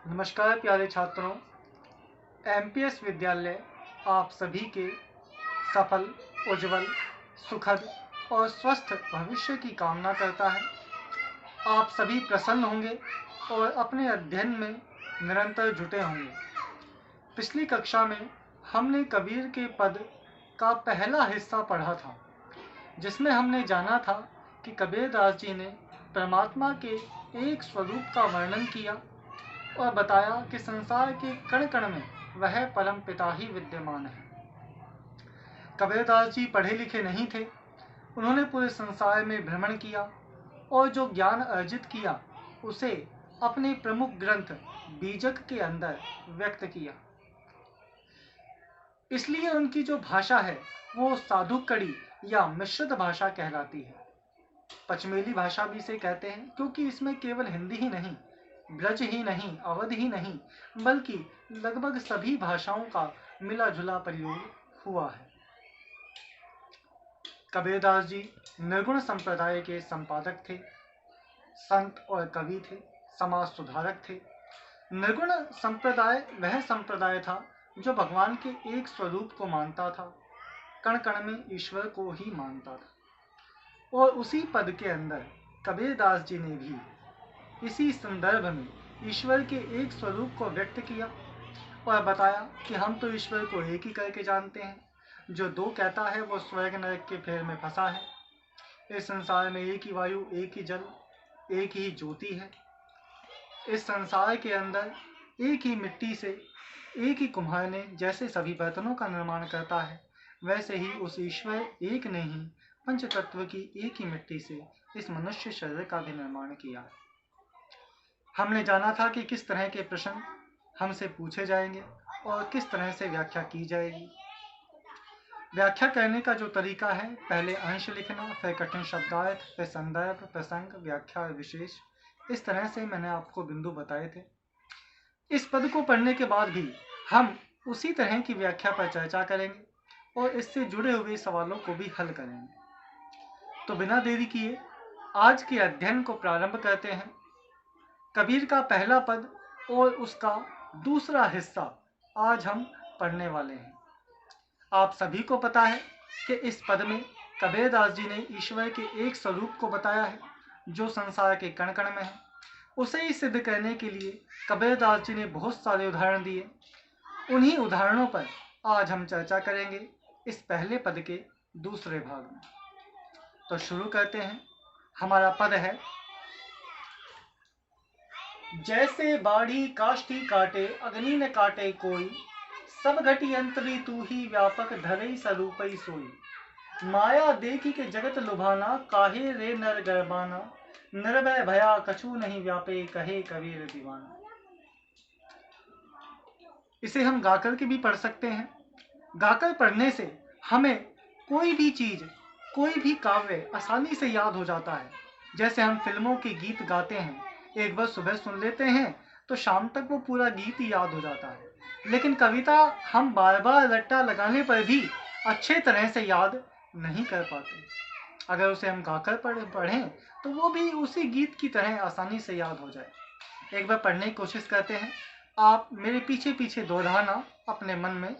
नमस्कार प्यारे छात्रों। एमपीएस विद्यालय आप सभी के सफल, उज्जवल, सुखद और स्वस्थ भविष्य की कामना करता है। आप सभी प्रसन्न होंगे और अपने अध्ययन में निरंतर जुटे होंगे। पिछली कक्षा में हमने कबीर के पद का पहला हिस्सा पढ़ा था, जिसमें हमने जाना था कि कबीरदास जी ने परमात्मा के एक स्वरूप का वर्णन किया और बताया कि संसार के कण कण में वह परम पिता ही विद्यमान है। कबीरदास जी पढ़े लिखे नहीं थे। उन्होंने पूरे संसार में भ्रमण किया और जो ज्ञान अर्जित किया उसे अपने प्रमुख ग्रंथ बीजक के अंदर व्यक्त किया। इसलिए उनकी जो भाषा है वो साधु कड़ी या मिश्रित भाषा कहलाती है। पचमेली भाषा भी इसे कहते हैं, क्योंकि इसमें केवल हिंदी ही नहीं, ब्रज ही नहीं, अवध ही नहीं, बल्कि लगभग सभी भाषाओं का मिला जुला प्रयोग हुआ है। कबीरदास जी निर्गुण संप्रदाय के संपादक थे, संत और कवि थे, समाज सुधारक थे। निर्गुण संप्रदाय वह संप्रदाय था जो भगवान के एक स्वरूप को मानता था, कण कण में ईश्वर को ही मानता था। और उसी पद के अंदर कबीरदास जी ने भी इसी संदर्भ में ईश्वर के एक स्वरूप को व्यक्त किया और बताया कि हम तो ईश्वर को एक ही करके जानते हैं। जो दो कहता है वो स्वर्ग नरक के फेर में फंसा है। इस संसार में एक ही वायु, एक ही जल, एक ही ज्योति है। इस संसार के अंदर एक ही मिट्टी से एक ही कुम्हार ने जैसे सभी बर्तनों का निर्माण करता है, वैसे ही उस ईश्वर एक ने ही पंच तत्व की एक ही मिट्टी से इस मनुष्य शरीर का भी निर्माण किया। हमने जाना था कि किस तरह के प्रश्न हमसे पूछे जाएंगे और किस तरह से व्याख्या की जाएगी। व्याख्या करने का जो तरीका है, पहले अंश लिखना, फिर कठिन शब्दार्थ, फिर संदर्भ, प्रसंग, व्याख्या और विशेष, इस तरह से मैंने आपको बिंदु बताए थे। इस पद को पढ़ने के बाद भी हम उसी तरह की व्याख्या पर चर्चा करेंगे और इससे जुड़े हुए सवालों को भी हल करेंगे। तो बिना देरी किए आज के अध्ययन को प्रारंभ करते हैं। कबीर का पहला पद और उसका दूसरा हिस्सा आज हम पढ़ने वाले हैं। आप सभी को पता है कि इस पद में कबीरदास जी ने ईश्वर के एक स्वरूप को बताया है जो संसार के कण कण में है। उसे ही सिद्ध करने के लिए कबीरदास जी ने बहुत सारे उदाहरण दिए। उन्हीं उदाहरणों पर आज हम चर्चा करेंगे इस पहले पद के दूसरे भाग में। तो शुरू करते हैं। हमारा पद है, जैसे बाढ़ी काष्ठी काटे अग्नि न काटे कोई, सब घटी अंतरी तू ही व्यापक धरई स्वरूपई सोई। माया देखी के जगत लुभाना, काहे रे नर गर्बाना, निर्भय भया कछु नहीं व्यापे, कहे कबीर दीवाना। इसे हम गाकर के भी पढ़ सकते हैं। गाकर पढ़ने से हमें कोई भी चीज, कोई भी काव्य आसानी से याद हो जाता है। जैसे हम फिल्मों के गीत गाते हैं, एक बार सुबह सुन लेते हैं तो शाम तक वो पूरा गीत ही याद हो जाता है। लेकिन कविता हम बार बार रट्टा लगाने पर भी अच्छे तरह से याद नहीं कर पाते। अगर उसे हम गाकर पढ़ें तो वो भी उसी गीत की तरह आसानी से याद हो जाए। एक बार पढ़ने की कोशिश करते हैं। आप मेरे पीछे पीछे दोहराना अपने मन में।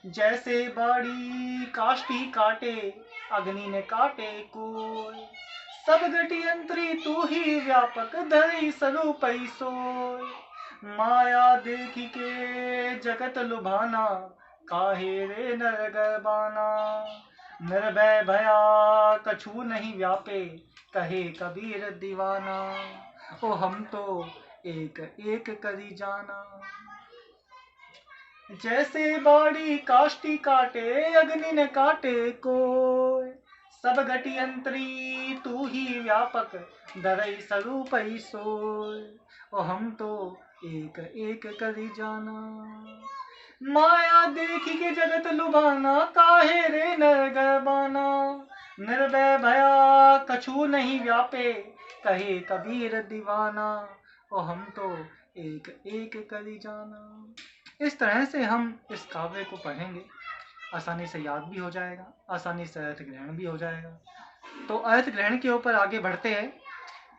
जैसे बाड़ी काष्ठी काटे अग्नि ने काटे कोई, सब घटी अंतरी तू ही व्यापक धरई स्वरूपई सोय। माया देखी के जगत लुभाना, काहे रे नर गर्बाना, निर्भय भया कछु नहीं व्यापे, कहे कबीर दीवाना। ओ हम तो एक एक करी जाना। जैसे बाड़ी काष्ठी काटे अग्नि न काटे कोय, सब घटी अंतरी तू ही व्यापक धरई स्वरूपई सोय। ओ हम तो एक एक करी जाना। माया देखी के जगत लुभाना, काहे रे नर गर्बाना, निर्भय भया कछु नहीं व्यापे, कहे कबीर दीवाना। ओ हम तो एक एक करी जाना। इस तरह से हम इस काव्य को पढ़ेंगे, आसानी से याद भी हो जाएगा, आसानी से अर्थ ग्रहण भी हो जाएगा। तो अर्थ ग्रहण के ऊपर आगे बढ़ते हैं।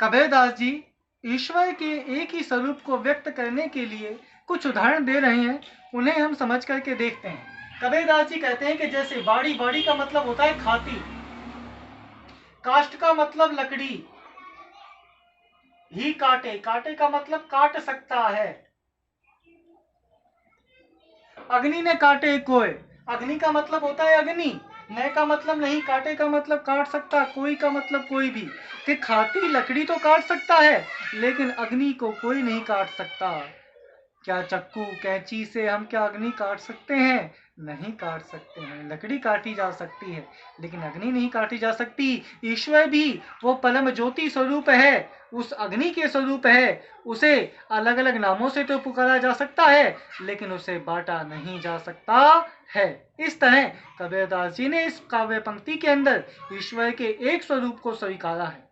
कबीरदास जी ईश्वर के एक ही स्वरूप को व्यक्त करने के लिए कुछ उदाहरण दे रहे हैं, उन्हें हम समझ करके देखते हैं। कबीरदास जी कहते हैं कि जैसे बाड़ी, बाड़ी का मतलब होता है खाती, काष्ठ का मतलब लकड़ी, ही काटे, काटे का मतलब काट सकता है, अग्नि ने काटे कोय, अग्नि का मतलब होता है अग्नि, नए का मतलब नहीं, काटे का मतलब काट सकता, कोई का मतलब कोई भी, कि खाती लकड़ी तो काट सकता है लेकिन अग्नि को कोई नहीं काट सकता। क्या चक्कू कैंची से हम क्या अग्नि काट सकते हैं? नहीं काट सकते हैं। लकड़ी काटी जा सकती है लेकिन अग्नि नहीं काटी जा सकती। ईश्वर भी वो परम ज्योति स्वरूप है, उस अग्नि के स्वरूप है, उसे अलग अलग नामों से तो पुकारा जा सकता है लेकिन उसे बांटा नहीं जा सकता है। इस तरह कबीरदास जी ने इस काव्य पंक्ति के अंदर ईश्वर के एक स्वरूप को स्वीकारा है।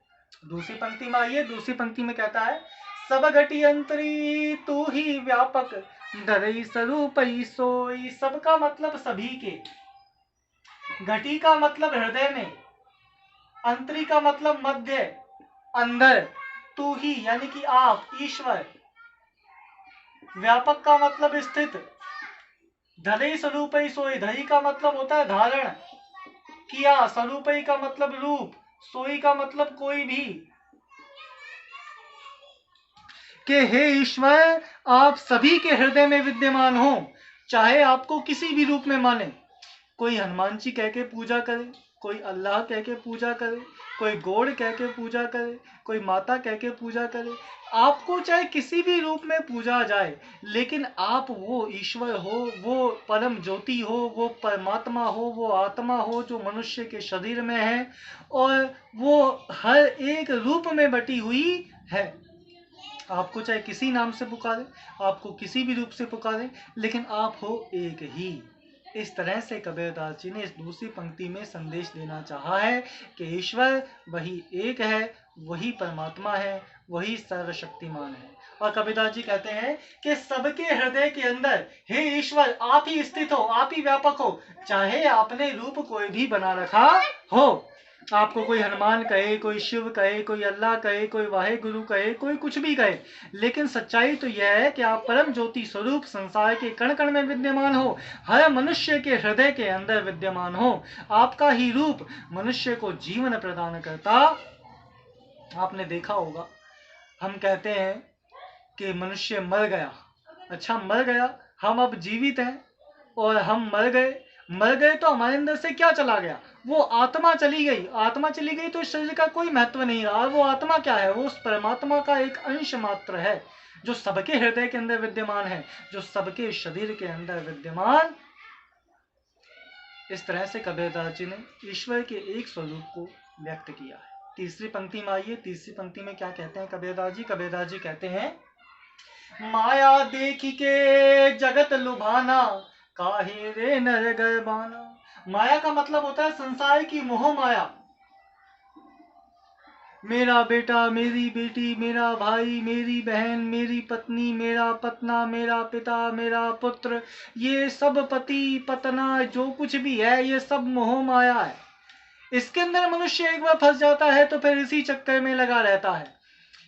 दूसरी पंक्ति में आइए, दूसरी पंक्ति में कहता है, सब घटी अंतरी तू ही व्यापक, धरई स्वरूप सोई। सबका मतलब सभी के, घटी का मतलब हृदय में, अंतरी का मतलब मध्य, अंदर, तू ही यानी कि आप ईश्वर, व्यापक का मतलब स्थित, धरई स्वरूप सोई, धरी का मतलब होता है धारण किया, स्वरूप का मतलब रूप, सोई का मतलब कोई भी, कि हे ईश्वर आप सभी के हृदय में विद्यमान हो, चाहे आपको किसी भी रूप में माने। कोई हनुमान जी कह के पूजा करे, कोई अल्लाह कह के पूजा करे, कोई गॉड कह के पूजा करे, कोई माता कह के पूजा करे, आपको चाहे किसी भी रूप में पूजा जाए लेकिन आप वो ईश्वर हो, वो परम ज्योति हो, वो परमात्मा हो, वो आत्मा हो जो मनुष्य के शरीर में है और वो हर एक रूप में बटी हुई है। आपको चाहे किसी नाम से पुकारे, आपको किसी भी रूप से पुकारे, लेकिन आप हो एक ही। इस तरह से कबीरदास जी ने इस दूसरी पंक्ति में संदेश देना चाहा है कि ईश्वर वही एक है, वही परमात्मा है, वही सर्वशक्तिमान है। और कबीरदास जी कहते हैं कि सबके हृदय के अंदर हे ईश्वर आप ही स्थित हो, आप ही व्यापक हो, चाहे आपने रूप कोई भी बना रखा हो। आपको कोई हनुमान कहे, कोई शिव कहे, कोई अल्लाह कहे, कोई वाहे गुरु कहे, कोई कुछ भी कहे, लेकिन सच्चाई तो यह है कि आप परम ज्योति स्वरूप संसार के कण कण में विद्यमान हो, हर मनुष्य के हृदय के अंदर विद्यमान हो। आपका ही रूप मनुष्य को जीवन प्रदान करता। आपने देखा होगा, हम कहते हैं कि मनुष्य मर गया, अच्छा मर गया, हम अब जीवित हैं और हम मर गए, मर गए तो हमारे अंदर से क्या चला गया? वो आत्मा चली गई, आत्मा चली गई तो शरीर का कोई महत्व नहीं रहा। वो आत्मा क्या है? वो उस परमात्मा का एक अंश मात्र है जो सबके हृदय के अंदर विद्यमान है, जो सबके शरीर के अंदर विद्यमान। इस तरह से कबीरदास जी ने ईश्वर के एक स्वरूप को व्यक्त किया है। तीसरी पंक्ति में आइए, तीसरी पंक्ति में क्या कहते हैं कबीरदास जी? कबीरदास जी कहते हैं, माया देखी के जगत लुभाना, काहे रे नर गरबाना। माया का मतलब होता है संसार की मोह माया। मेरा बेटा, मेरी बेटी, मेरा भाई, मेरी बहन, मेरी पत्नी, मेरा पतना, मेरा पिता, मेरा पुत्र, ये सब पति पतना जो कुछ भी है ये सब मोह माया है। इसके अंदर मनुष्य एक बार फंस जाता है तो फिर इसी चक्कर में लगा रहता है।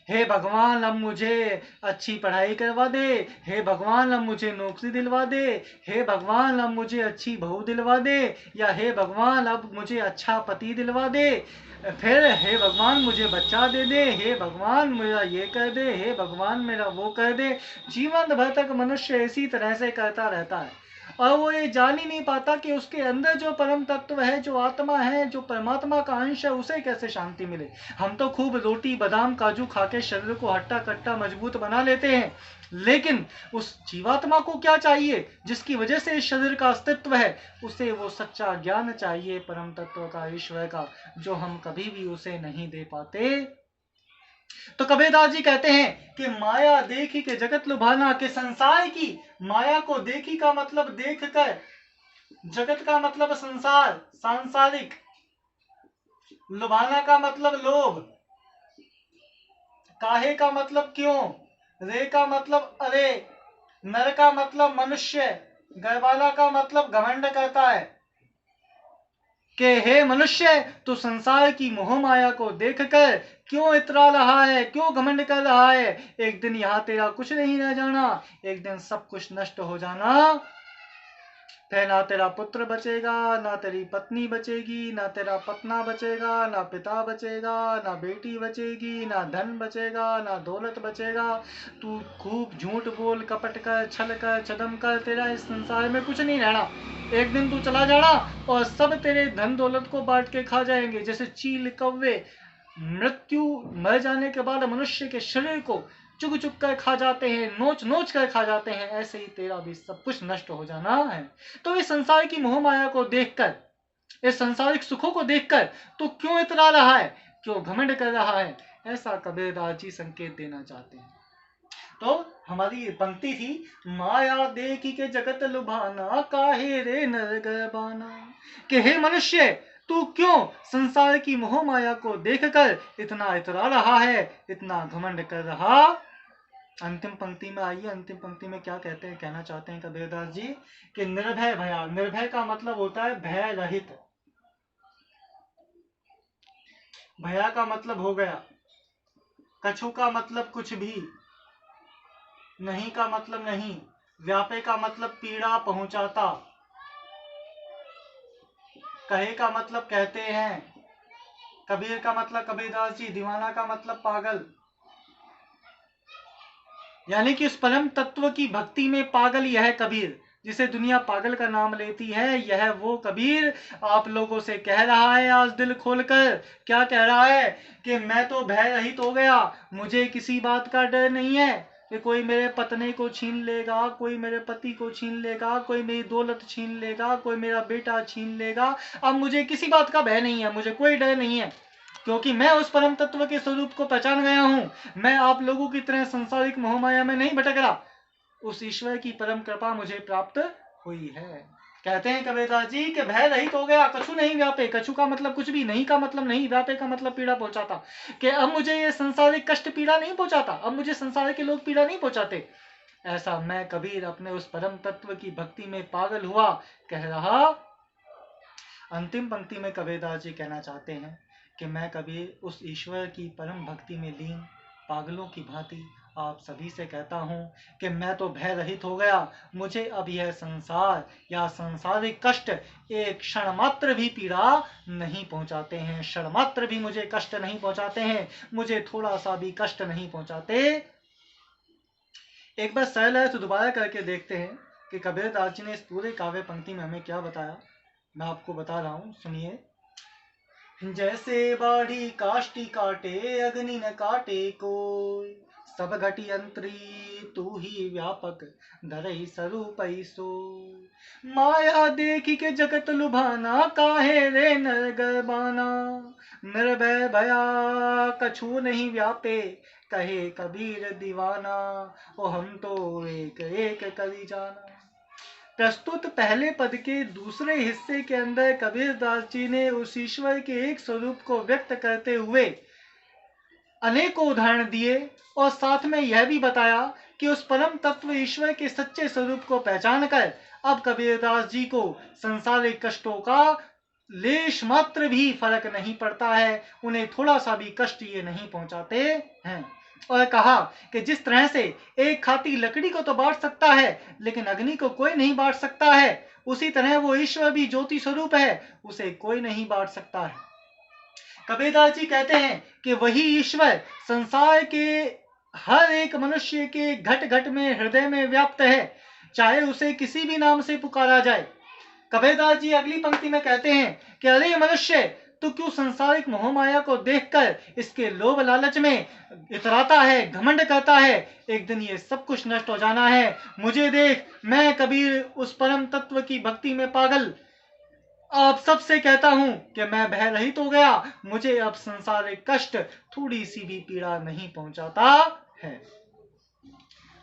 हे भगवान अब मुझे अच्छी पढ़ाई करवा दे, हे भगवान अब मुझे नौकरी दिलवा दे, हे भगवान अब मुझे अच्छी बहू दिलवा दे, या हे भगवान अब मुझे अच्छा पति दिलवा दे, फिर हे भगवान मुझे बच्चा दे दे, हे भगवान मेरा ये कर दे, हे भगवान मेरा वो कर दे। जीवन भर तक मनुष्य इसी तरह से करता रहता है और वो ये जान ही नहीं पाता कि उसके अंदर जो परम तत्व है, जो आत्मा है, जो परमात्मा का अंश है, उसे कैसे शांति मिले। हम तो खूब रोटी बादाम काजू खा के शरीर को हट्टा कट्टा मजबूत बना लेते हैं, लेकिन उस जीवात्मा को क्या चाहिए जिसकी वजह से इस शरीर का अस्तित्व है? उसे वो सच्चा ज्ञान चाहिए परम तत्व का, ईश्वर का, जो हम कभी भी उसे नहीं दे पाते। तो कबीरदास जी कहते हैं कि माया देखी के जगत लुभाना, के संसार की माया को देखी का मतलब देख कर, जगत का मतलब संसार, सांसारिक, लुभाना का मतलब लोभ, काहे का मतलब क्यों, रे का मतलब अरे, नर का मतलब मनुष्य, गरबाला का मतलब घमंड करता है। कि हे मनुष्य, तू संसार की मोह माया को देखकर क्यों इतरा रहा है, क्यों घमंड कर रहा है। एक दिन यहाँ तेरा कुछ नहीं रह जाना, एक दिन सब कुछ नष्ट हो जाना। फिर ना तेरा पुत्र बचेगा, ना तेरी पत्नी बचेगी, ना तेरा पतना बचेगा, ना पिता बचेगा, ना बेटी बचेगी, ना धन बचेगा, ना दौलत बचेगा। तू खूब झूठ बोल, कपट कर, छल कर, छदम कर, तेरा इस संसार में कुछ नहीं रहना। एक दिन तू चला जाना और सब तेरे धन दौलत को बांट के खा जाएंगे। जैसे चील कौवे मृत्यु मर जाने के बाद मनुष्य के शरीर को चुग चुग कर खा जाते हैं, नोच नोच कर खा जाते हैं, ऐसे ही तेरा भी सब कुछ नष्ट हो जाना है। तो इस संसार की मोह माया को देखकर, इस संसारिक सुखों को देखकर तो क्यों इतरा रहा है, क्यों घमंड कर रहा है, ऐसा कबीरदास जी संकेत देना चाहते हैं। तो हमारी पंक्ति थी, माया देखी के जगत लुभाना, काहे रे नर गरबाना। कि हे मनुष्य, तू क्यों संसार की मोह माया को देखकर इतना इतरा रहा है, इतना घमंड कर रहा। अंतिम पंक्ति में आइए, अंतिम पंक्ति में क्या कहते हैं, कहना चाहते हैं कबीरदास जी कि निर्भय भया। निर्भय का मतलब होता है भय रहित। भया का मतलब हो गया, कछु का मतलब कुछ भी, नहीं का मतलब नहीं, व्यापे का मतलब पीड़ा पहुंचाता, कहे का मतलब कहते हैं, कबीर का मतलब कबीरदास जी, दीवाना का मतलब पागल। यानी कि उस परम तत्व की भक्ति में पागल यह कबीर, जिसे दुनिया पागल का नाम लेती है, यह वो कबीर आप लोगों से कह रहा है आज दिल खोलकर। क्या कह रहा है कि मैं तो भय रहित हो गया, मुझे किसी बात का डर नहीं है कि कोई मेरे पत्नी को छीन लेगा, कोई मेरे पति को छीन लेगा, कोई मेरी दौलत छीन लेगा, कोई मेरा बेटा छीन लेगा। अब मुझे किसी बात का भय नहीं है, मुझे कोई डर नहीं है, क्योंकि मैं उस परम तत्व के स्वरूप को पहचान गया हूं। मैं आप लोगों की तरह संसारिक मोहमाया में नहीं भटक रहा, उस ईश्वर की परम कृपा मुझे प्राप्त हुई है। कहते हैं कबीरदास जी कि भय रहित हो गया, कछु नहीं व्यापे। कछु का मतलब कुछ भी, नहीं का मतलब नहीं, व्यापे का मतलब पीड़ा पहुंचाता। कि अब मुझे ये संसारिक कष्ट पीड़ा नहीं पहुंचाता, अब मुझे संसार के लोग पीड़ा नहीं पहुंचाते। ऐसा मैं कबीर अपने उस परम तत्व की भक्ति में पागल हुआ कह रहा। अंतिम पंक्ति में कबीरदास जी कहना चाहते हैं कि मैं कबीर उस ईश्वर की परम भक्ति में लीन पागलों की भांति आप सभी से कहता हूं कि मैं तो भय रहित हो गया। मुझे अब यह संसार या संसारिक कष्ट एक क्षण मात्र भी पीड़ा नहीं पहुंचाते हैं, क्षण मात्र भी मुझे कष्ट नहीं पहुंचाते हैं, मुझे थोड़ा सा भी कष्ट नहीं पहुंचाते। एक बार सरल है तो दोबारा करके देखते हैं कि कबीरदास जी ने इस पूरे काव्य पंक्ति में हमें क्या बताया। मैं आपको बता रहा हूं, सुनिए। जैसे बाढ़ी काष्टी काटे, अग्नि न काटे कोई, सब घटी यंत्री तू ही व्यापक, धरई स्वरूप सो। माया देखी के जगत लुभाना, काहे रे नर गरबाना। निर्भय भया कछु नहीं व्यापे, कहे कबीर दीवाना, ओ हम तो एक एक करी जाना। प्रस्तुत पहले पद के दूसरे हिस्से के अंदर कबीरदास जी ने उस ईश्वर के एक स्वरूप को व्यक्त करते हुए अनेकों उदाहरण दिए और साथ में यह भी बताया कि उस परम तत्व ईश्वर के सच्चे स्वरूप को पहचान कर अब कबीरदास जी को संसारिक कष्टों का लेश मात्र भी फर्क नहीं पड़ता है, उन्हें थोड़ा सा भी कष्ट ये नहीं पहुंचाते हैं। और कहा कि जिस तरह से एक खाती लकड़ी को तो बांट सकता है लेकिन अग्नि को कोई नहीं बांट सकता है, उसी तरह वो ईश्वर भी ज्योति स्वरूप है, उसे कोई नहीं बांट सकता है। कबीरदास जी कहते हैं कि वही ईश्वर संसार के हर एक मनुष्य के घट घट में हृदय में व्याप्त है, चाहे उसे किसी भी नाम से पुकारा जाए। कबीरदास जी अगली पंक्ति में कहते हैं कि अरे मनुष्य, तू क्यों संसारिक मोह माया को देखकर इसके लोभ लालच में इतराता है, घमंड करता है। एक दिन ये सब कुछ नष्ट हो जाना है। मुझे देख, मैं कबीर उस परम तत्व की भक्ति में पागल आप सबसे कहता हूं कि मैं भय रहित हो गया, मुझे अब संसारिक कष्ट थोड़ी सी भी पीड़ा नहीं पहुंचाता है।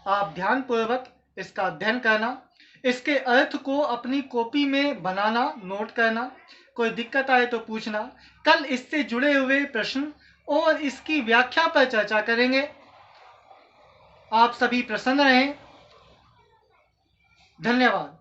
आप ध्यान पूर्वक इसका अध्ययन करना, इसके अर्थ को अपनी कॉपी में बनाना, नोट करना, कोई दिक्कत आए तो पूछना। कल इससे जुड़े हुए प्रश्न और इसकी व्याख्या पर चर्चा करेंगे। आप सभी प्रसन्न रहें। धन्यवाद।